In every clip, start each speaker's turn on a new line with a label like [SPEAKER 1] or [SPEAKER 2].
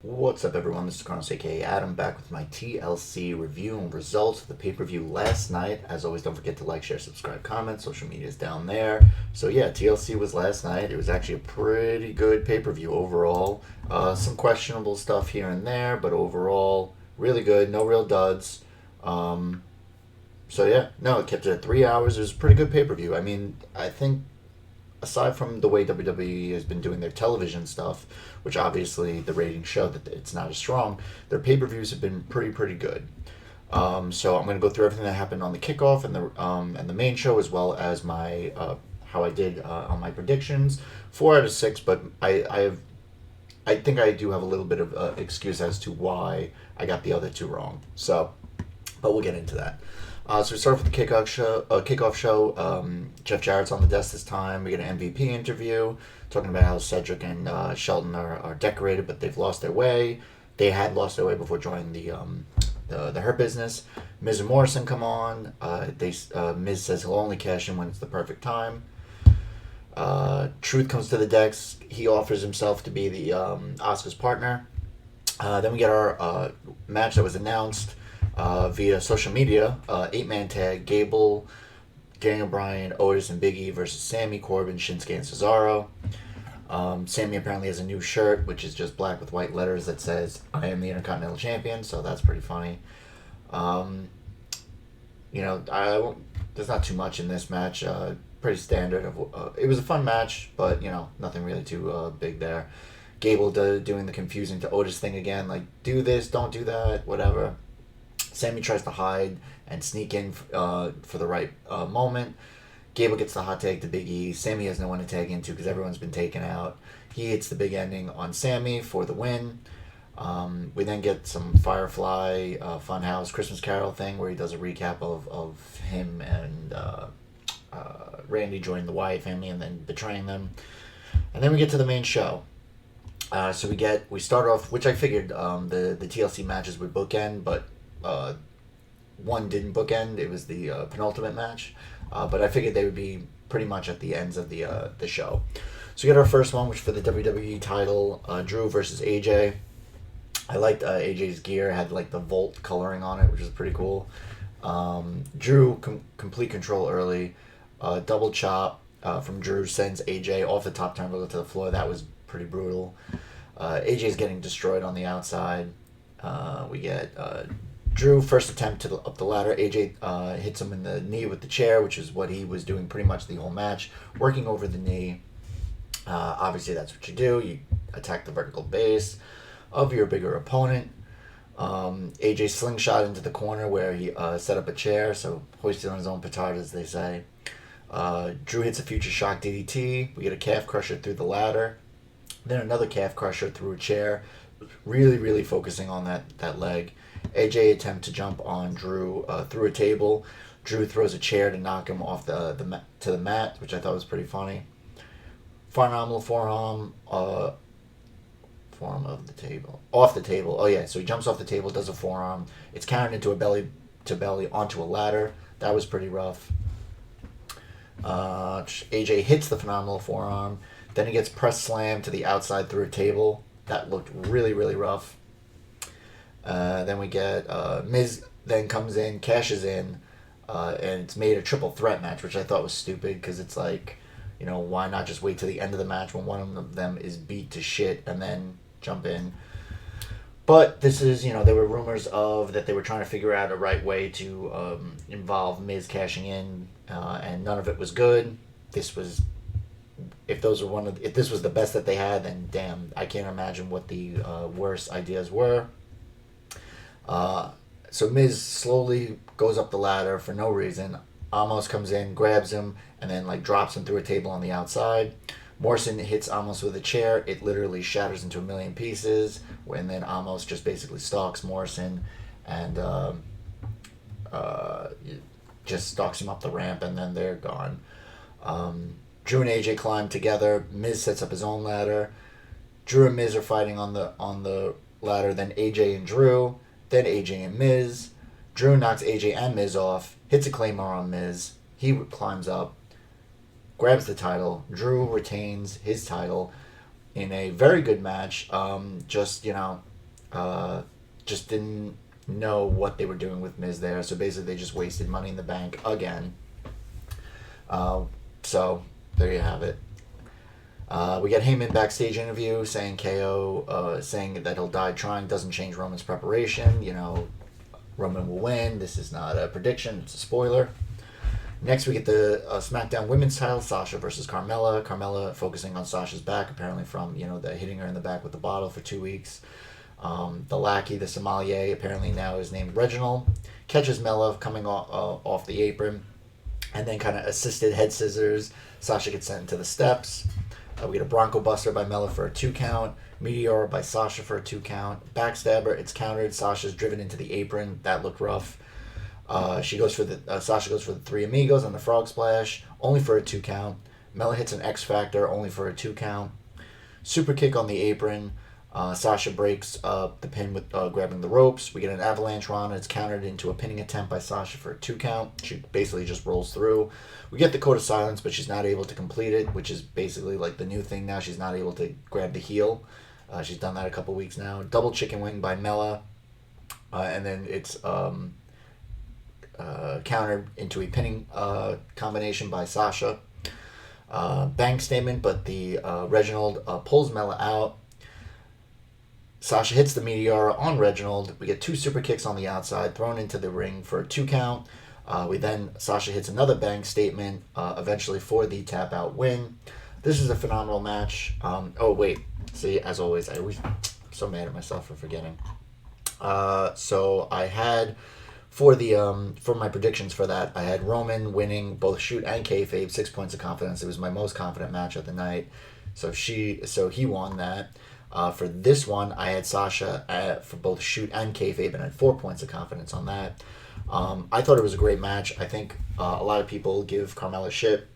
[SPEAKER 1] What's up, everyone? This is Carlos, aka Adam, back with my TLC review and results of the pay-per-view last night. As always, don't forget to like, share, subscribe, comment. Social media is down there. So yeah, TLC was last night. It was actually a pretty good pay-per-view overall. Some questionable stuff here and there, but overall, really good. No real duds. Um, so yeah, no, it kept it at 3 hours. It was a pretty good pay-per-view. I mean, I think aside from the way WWE has been doing their television stuff, which obviously the ratings show that it's not as strong, their pay per views have been pretty good. So I'm going to go through everything that happened on the kickoff and the main show, as well as my how I did on my predictions. 4 out of 6, but I think I do have a little bit of excuse as to why I got the other two wrong. So, but we'll get into that. So we start off with the kickoff show. Jeff Jarrett's on the desk this time. We get an MVP interview talking about how Cedric and Shelton are decorated, but they've lost their way. They had lost their way before joining the Hurt Business. Miz and Morrison come on. Miz says he'll only cash in when it's the perfect time. Truth comes to the decks. He offers himself to be the Oscar's partner. Then we get our match that was announced via social media. 8-man tag: Gable, Daniel Bryan, Otis, and Big E versus Sammy, Corbin, Shinsuke, and Cesaro. Sammy apparently has a new shirt, which is just black with white letters that says "I am the Intercontinental Champion," so that's pretty funny. Um, there's not too much in this match. Pretty standard. It was a fun match, but nothing really too big there. Gable doing the confusing to Otis thing again, like do this, don't do that, whatever. Sammy tries to hide and sneak in for the right moment. Gable gets the hot tag to Big E. Sammy has no one to tag into because everyone's been taken out. He hits the big ending on Sammy for the win. We then get some Firefly Funhouse Christmas Carol thing where he does a recap of him and Randy joining the Wyatt family and then betraying them. And then we get to the main show. So we start off, which I figured the TLC matches would bookend, but one didn't bookend. It was the penultimate match, but I figured they would be pretty much at the ends of the show. So we got our first one, which for the WWE title, Drew versus AJ. I liked AJ's gear; had like the Volt coloring on it, which was pretty cool. Drew complete control early, double chop from Drew sends AJ off the top turnbuckle to the floor. That was pretty brutal. AJ's getting destroyed on the outside. We get Drew first attempt up the ladder. AJ hits him in the knee with the chair, which is what he was doing pretty much the whole match, working over the knee. Obviously, that's what you do. You attack the vertical base of your bigger opponent. AJ slingshot into the corner where he set up a chair, so hoisted on his own petard, as they say. Drew hits a future shock DDT. We get a calf crusher through the ladder. Then another calf crusher through a chair. Really focusing on that leg. AJ attempt to jump on Drew through a table. Drew throws a chair to knock him off to the mat, which I thought was pretty funny. Phenomenal forearm of the table. Off the table. Oh yeah, so he jumps off the table, does a forearm. It's countered into a belly to belly onto a ladder. That was pretty rough. AJ hits the phenomenal forearm. Then he gets press slammed to the outside through a table. That looked really rough. Then we get Miz then comes in, cashes in, and it's made a triple threat match, which I thought was stupid because it's like, why not just wait to the end of the match when one of them is beat to shit and then jump in? But this is, there were rumors of that they were trying to figure out a right way to involve Miz cashing in, and none of it was good. This was, if this was the best that they had, then damn, I can't imagine what the worst ideas were. So Miz slowly goes up the ladder for no reason. Amos comes in, grabs him, and then drops him through a table on the outside. Morrison hits Amos with a chair. It literally shatters into a million pieces. And then Amos just basically stalks Morrison and just stalks him up the ramp, and then they're gone. Drew and AJ climb together. Miz sets up his own ladder. Drew and Miz are fighting on the ladder. Then AJ and Drew. Then AJ and Miz. Drew knocks AJ and Miz off. Hits a Claymore on Miz. He climbs up. Grabs the title. Drew retains his title in a very good match. just didn't know what they were doing with Miz there. So basically, they just wasted Money in the Bank again. So there you have it. We get Heyman backstage interview saying KO, saying that he'll die trying doesn't change Roman's preparation. Roman will win. This is not a prediction, it's a spoiler. Next, we get the SmackDown Women's title, Sasha versus Carmella. Carmella focusing on Sasha's back, apparently from, the hitting her in the back with the bottle for 2 weeks. The lackey, the sommelier, apparently now is named Reginald, catches Mella coming off the apron, and then kind of assisted head scissors. Sasha gets sent into the steps. We get a Bronco Buster by Mella for a 2 count. Meteor by Sasha for a 2 count. Backstabber, it's countered. Sasha's driven into the apron. That looked rough. Sasha goes for the Three Amigos on the Frog Splash, only for a 2 count. Mella hits an X Factor, only for a 2 count. Super kick on the apron. Sasha breaks the pin with grabbing the ropes. We get an Avalanche Rana. It's countered into a pinning attempt by Sasha for a 2 count. She basically just rolls through. We get the Code of Silence, but she's not able to complete it, which is basically like the new thing now. She's not able to grab the heel. She's done that a couple weeks now. Double Chicken Wing by Mella. And then it's countered into a pinning combination by Sasha. Bank statement, but the Reginald pulls Mella out. Sasha hits the Meteor on Reginald. We get 2 super kicks on the outside, thrown into the ring for a 2 count. Sasha hits another bank statement, eventually for the tap out win. This is a phenomenal match. See, as always, I'm so mad at myself for forgetting. So I had for my predictions for that, I had Roman winning both shoot and kayfabe, 6 points of confidence. It was my most confident match of the night. So he won that. For this one, I had Sasha for both shoot and kayfabe and had 4 points of confidence on that. I thought it was a great match. I think a lot of people give Carmella shit.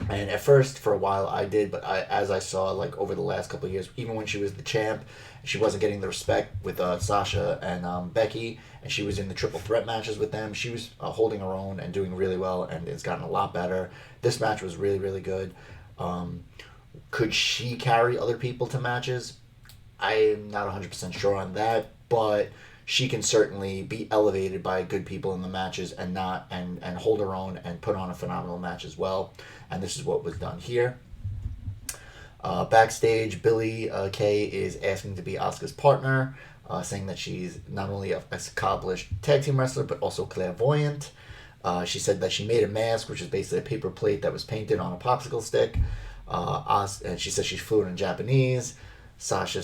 [SPEAKER 1] And at first, for a while, I did, but as I saw, like, over the last couple of years, even when she was the champ, she wasn't getting the respect with Sasha and Becky, and she was in the triple threat matches with them. She was holding her own and doing really well, and it's gotten a lot better. This match was really, really good. Could she carry other people to matches? I'm not 100% sure on that, but she can certainly be elevated by good people in the matches and hold her own and put on a phenomenal match as well. And this is what was done here. Backstage, Billie Kay is asking to be Asuka's partner, saying that she's not only an accomplished tag team wrestler, but also clairvoyant. She said that she made a mask, which is basically a paper plate that was painted on a popsicle stick. And she says she's fluent in Japanese. Asuka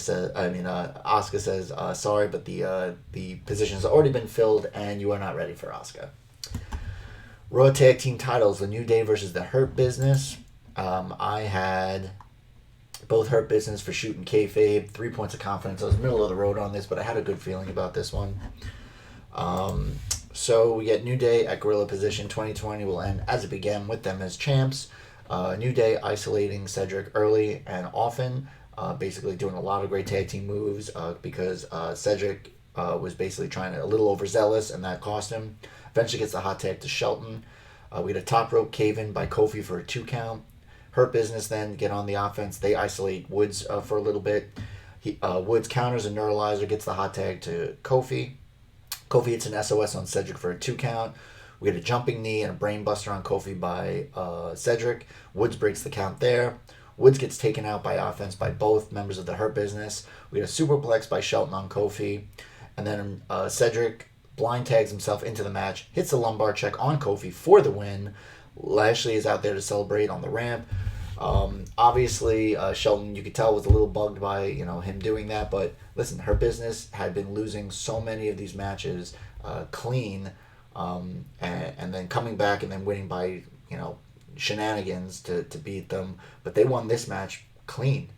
[SPEAKER 1] says, sorry, but the position has already been filled and you are not ready for Asuka. Raw Tag Team titles, The New Day versus The Hurt Business. I had both Hurt Business for shooting kayfabe, 3 points of confidence. I was middle of the road on this, but I had a good feeling about this one. So we get New Day at Gorilla Position. 2020 will end as it began with them as champs. New Day isolating Cedric early and often. Basically doing a lot of great tag team moves because Cedric was basically a little overzealous, and that cost him. Eventually gets the hot tag to Shelton. We get a top rope cave-in by Kofi for a 2 count. Hurt Business then get on the offense. They isolate Woods for a little bit. Woods counters a neuralizer, gets the hot tag to Kofi. Kofi hits an SOS on Cedric for a 2 count. We get a jumping knee and a brain buster on Kofi by Cedric. Woods breaks the count there. Woods gets taken out by offense by both members of the Hurt Business. We get a superplex by Shelton on Kofi. And then Cedric blind tags himself into the match, hits a lumbar check on Kofi for the win. Lashley is out there to celebrate on the ramp. Obviously, Shelton, you could tell, was a little bugged by him doing that. But listen, Hurt Business had been losing so many of these matches clean, and then coming back and then winning by shenanigans to beat them. But they won this match clean,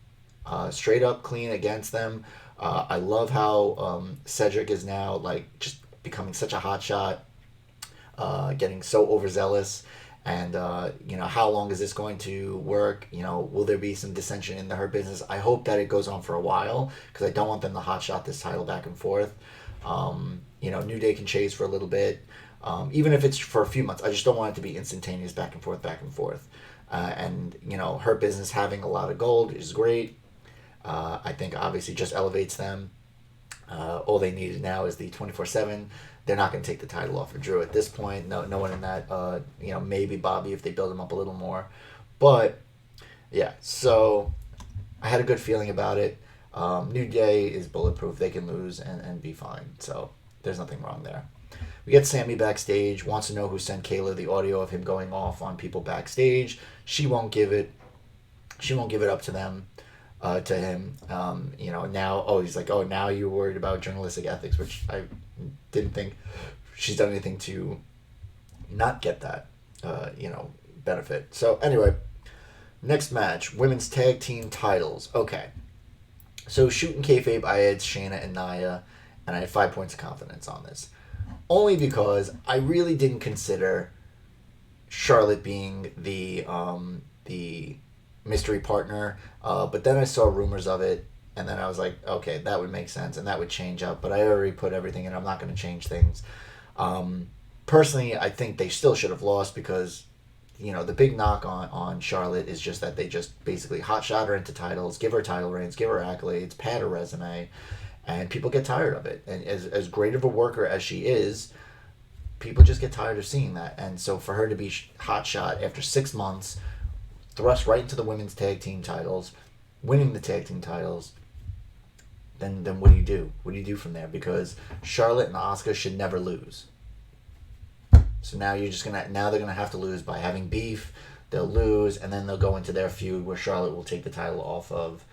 [SPEAKER 1] straight up clean against them. I love how Cedric is now just becoming such a hot shot, getting so overzealous. And, how long is this going to work? Will there be some dissension in the Hurt Business? I hope that it goes on for a while, because I don't want them to hotshot this title back and forth. New Day can chase for a little bit, even if it's for a few months. I just don't want it to be instantaneous back and forth, back and forth. Hurt Business having a lot of gold is great. I think obviously just elevates them. All they need now is the 24/7. They're not going to take the title off of Drew at this point. No one in that. Maybe Bobby if they build him up a little more, but yeah. So I had a good feeling about it. New Day is bulletproof. They can lose and be fine. So there's nothing wrong there. We get Sammy backstage. Wants to know who sent Kayla the audio of him going off on people backstage. She won't give it. She won't give it up to them. To him, now, he's like, now you're worried about journalistic ethics, which I didn't think she's done anything to not get that, benefit. So anyway, next match, women's tag team titles. Okay, so shooting kayfabe, I had Shayna and Nia, and I had 5 points of confidence on this, only because I really didn't consider Charlotte being the mystery partner, but then I saw rumors of it, and then I was like, okay, that would make sense, and that would change up, but I already put everything in. I'm not going to change things. Personally, I think they still should have lost because, the big knock on Charlotte is just that they just basically hotshot her into titles, give her title reigns, give her accolades, pad her resume, and people get tired of it. And as great of a worker as she is, people just get tired of seeing that. And so for her to be hotshot after 6 months, thrust right into the women's tag team titles, winning the tag team titles, then what do you do? What do you do from there? Because Charlotte and Asuka should never lose. So now they're gonna have to lose by having beef. They'll lose, and then they'll go into their feud where Charlotte will take the title off of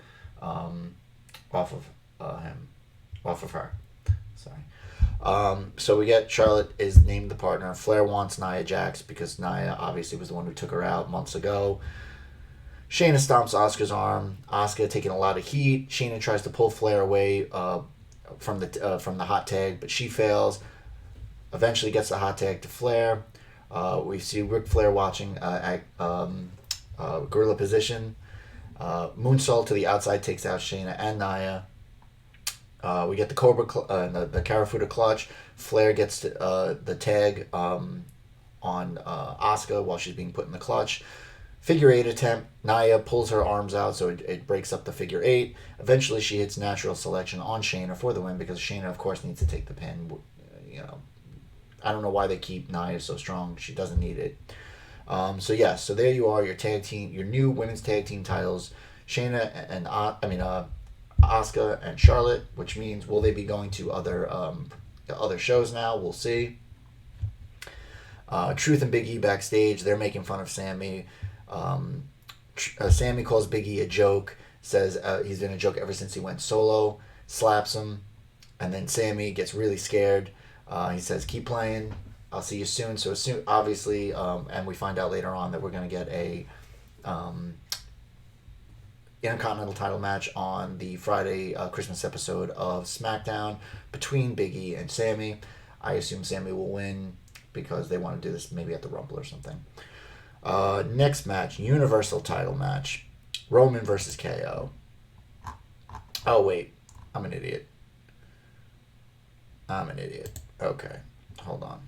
[SPEAKER 1] her. Sorry. So we get Charlotte is named the partner. Flair wants Nia Jax because Nia obviously was the one who took her out months ago. Shayna stomps Asuka's arm. Asuka taking a lot of heat. Shayna tries to pull Flair away from the hot tag, but she fails. Eventually gets the hot tag to Flair. We see Ric Flair watching at gorilla position. Moonsault to the outside takes out Shayna and Nia. We get the the Karafuda clutch. Flair gets the tag on Asuka while she's being put in the clutch. Figure 8 attempt. Nia pulls her arms out so it breaks up the figure 8. Eventually she hits natural selection on Shayna for the win because Shayna of course needs to take the pin. I don't know why they keep Nia so strong. She doesn't need it. So there you are, your new women's tag team titles. Shayna and Asuka and Charlotte, which means will they be going to other shows now? We'll see. Truth and Big E backstage. They're making fun of Sammy. Sammy calls Big E a joke. Says he's been a joke ever since he went solo. Slaps him, and then Sammy gets really scared. He says, "Keep playing. I'll see you soon." So soon, obviously, and we find out later on that we're going to get a Intercontinental title match on the Friday Christmas episode of SmackDown between Big E and Sammy. I assume Sammy will win because they want to do this maybe at the Rumble or something. Next match, Universal title match. Roman versus KO. Oh, wait. I'm an idiot. Okay. Hold on.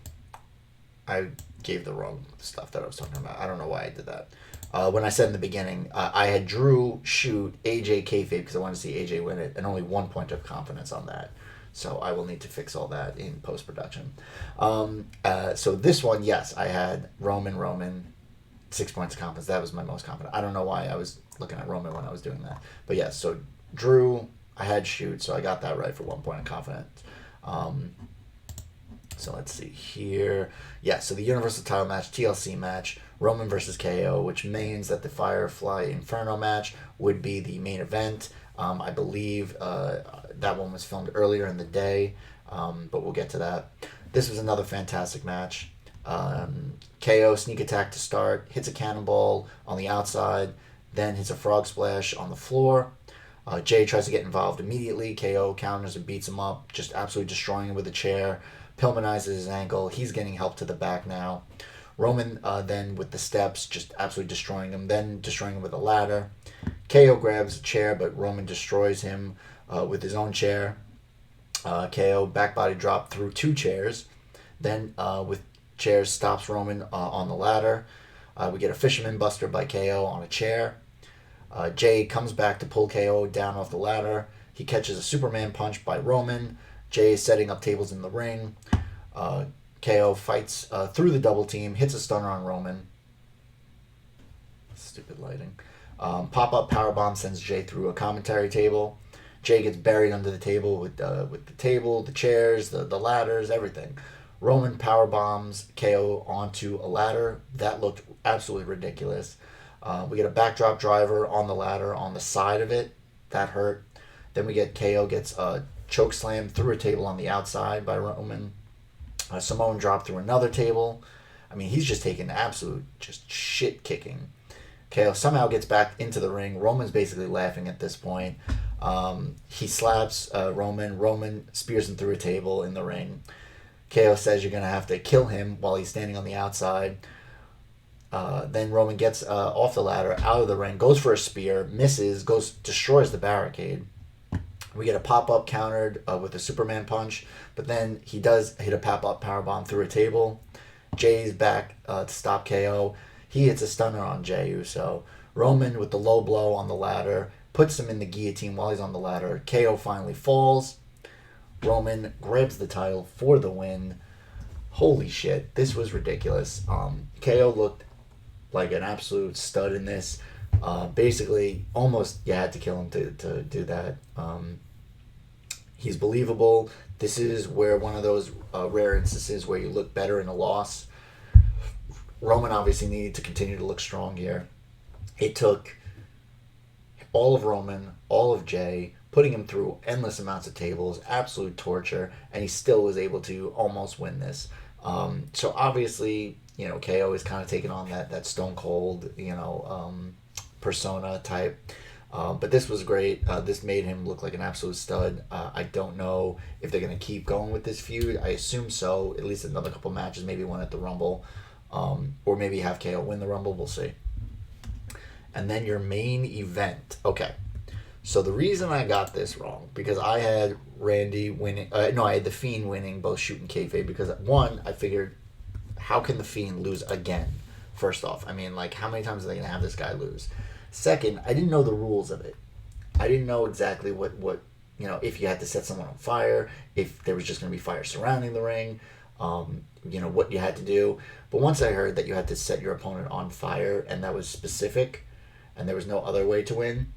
[SPEAKER 1] I gave the wrong stuff that I was talking about. I don't know why I did that. When I said in the beginning, I had Drew shoot AJ kayfabe because I wanted to see AJ win it, and only 1 point of confidence on that. So I will need to fix all that in post-production. So this one, yes, I had Roman, 6 points of confidence. That was my most confident. I don't know why I was looking at Roman when I was doing that. But yes, so Drew, I had shoot, so I got that right for 1 point of confidence. So let's see here. Yeah, so the Universal title match, TLC match, Roman versus KO, which means that the Firefly Inferno match would be the main event. I believe that one was filmed earlier in the day, but we'll get to that. This was another fantastic match. KO sneak attack to start, hits a cannonball on the outside, then hits a frog splash on the floor. Jay tries to get involved immediately. KO counters and beats him up, just absolutely destroying him with a chair. Pillmanizes his ankle. He's getting help to the back now. Roman then with the steps, just absolutely destroying him, then destroying him with a ladder. KO grabs a chair, but Roman destroys him with his own chair. KO back body drop through 2 chairs. Then with chairs stops Roman on the ladder. We get a fisherman buster by KO on a chair. Jay comes back to pull KO down off the ladder. He catches a Superman punch by Roman. Jay is setting up tables in the ring. KO fights through the double team, hits a stunner on Roman. Stupid lighting. Pop-up powerbomb sends Jay through a commentary table. Jay gets buried under the table with the table, the chairs, the ladders, everything. Roman powerbombs KO onto a ladder. That looked absolutely ridiculous. We get a backdrop driver on the ladder on the side of it. That hurt. Then we get KO gets a choke slam through a table on the outside by Roman. Samoan drop through another table. I mean, he's just taking absolute just shit kicking. KO somehow gets back into the ring. Roman's basically laughing at this point. He slaps Roman. Roman spears him through a table in the ring. KO says you're going to have to kill him while he's standing on the outside. Then Roman gets off the ladder, out of the ring, goes for a spear, misses, destroys the barricade. We get a pop-up countered with a Superman punch, but then he does hit a pop-up powerbomb through a table. Jay's back to stop KO. He hits a stunner on Jey Uso. Roman with the low blow on the ladder puts him in the guillotine while he's on the ladder. KO finally falls. Roman grabs the title for the win. Holy shit, this was ridiculous. KO looked like an absolute stud in this. Basically, almost you had to kill him to do that. He's believable. This is where one of those rare instances where you look better in a loss. Roman obviously needed to continue to look strong here. It took all of Roman, all of Jay, putting him through endless amounts of tables, absolute torture, and he still was able to almost win this. So obviously, KO is kind of taking on that Stone Cold, persona type. But this was great. This made him look like an absolute stud. I don't know if they're going to keep going with this feud. I assume so. At least another couple matches, maybe one at the Rumble. Or maybe have KO win the Rumble. We'll see. And then your main event. Okay. So the reason I got this wrong, because I had Randy winning. I had The Fiend winning both shoot and kayfabe. Because one, I figured, how can The Fiend lose again? First off, I mean, how many times are they going to have this guy lose? Second, I didn't know the rules of it. I didn't know exactly what if you had to set someone on fire, if there was just going to be fire surrounding the ring, what you had to do. But once I heard that you had to set your opponent on fire, and that was specific, and there was no other way to win,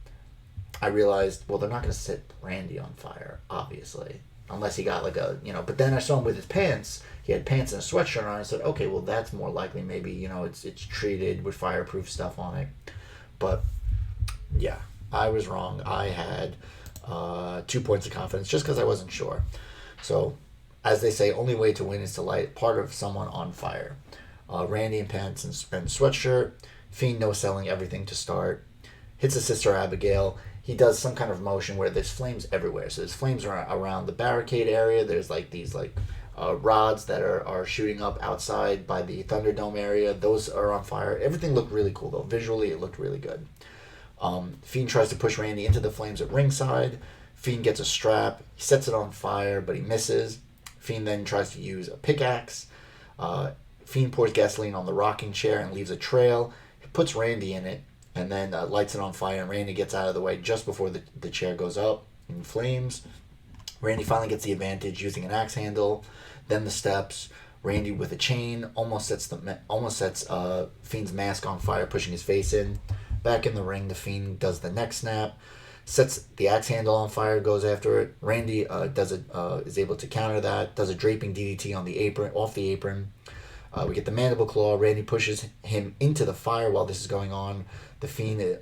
[SPEAKER 1] I realized, well, they're not going to set Randy on fire, obviously, unless he got but then I saw him with his pants. He had pants and a sweatshirt on. I said, okay, well, that's more likely. Maybe, it's treated with fireproof stuff on it. But, yeah, I was wrong. I had 2 points of confidence just because I wasn't sure. So, as they say, only way to win is to light part of someone on fire. Randy in pants and sweatshirt. Fiend no-selling everything to start. Hits his sister Abigail. He does some kind of motion where there's flames everywhere. So there's flames around the barricade area. There's these rods that are shooting up outside by the Thunderdome area. Those are on fire. Everything looked really cool, though. Visually, it looked really good. Fiend tries to push Randy into the flames at ringside. Fiend gets a strap. He sets it on fire, but he misses. Fiend then tries to use a pickaxe. Fiend pours gasoline on the rocking chair and leaves a trail. He puts Randy in it and then lights it on fire, and Randy gets out of the way just before the chair goes up in flames. Randy finally gets the advantage using an axe handle. Then the steps. Randy with a chain almost sets Fiend's mask on fire, pushing his face in. Back in the ring, the Fiend does the neck snap, sets the axe handle on fire, goes after it. Randy is able to counter that, does a draping DDT on the apron, off the apron. We get the mandible claw. Randy pushes him into the fire while this is going on. The Fiend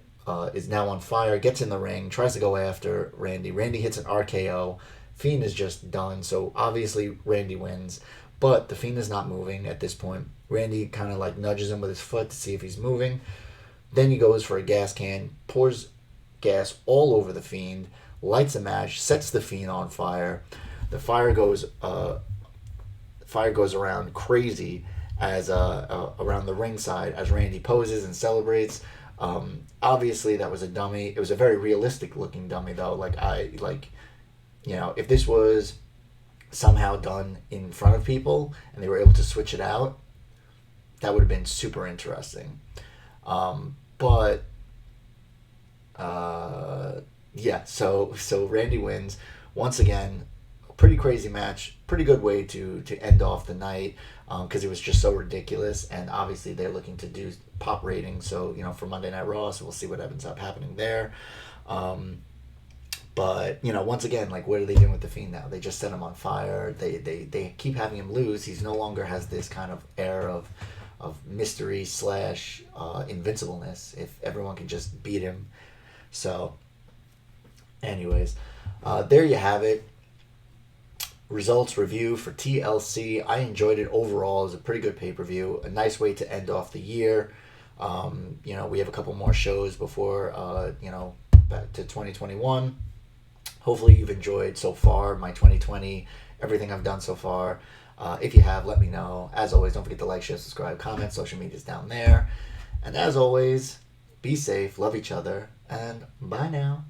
[SPEAKER 1] is now on fire, gets in the ring, tries to go after Randy. Randy hits an RKO. Fiend is just done, so obviously Randy wins. But the Fiend is not moving at this point. Randy kind of nudges him with his foot to see if he's moving. Then he goes for a gas can, pours gas all over the Fiend, lights a match, sets the Fiend on fire. The fire goes around crazy as around the ringside as Randy poses and celebrates. Obviously that was a dummy. It was a very realistic looking dummy though. If this was somehow done in front of people and they were able to switch it out, that would have been super interesting. But Yeah, so Randy wins once again. Pretty crazy match. Pretty good way to end off the night because it was just so ridiculous. And obviously they're looking to do pop ratings. So for Monday Night Raw, so we'll see what ends up happening there. But once again, like, what are they doing with the Fiend now? They just set him on fire. They keep having him lose. He's no longer has this kind of air of mystery slash invincibleness. If everyone can just beat him, so. Anyways, there you have it. Results review for TLC. I enjoyed it overall. It was a pretty good pay-per-view. A nice way to end off the year. We have a couple more shows before, back to 2021. Hopefully you've enjoyed so far my 2020, everything I've done so far. If you have, let me know. As always, don't forget to like, share, subscribe, comment. Social media's down there. And as always, be safe, love each other, and bye now.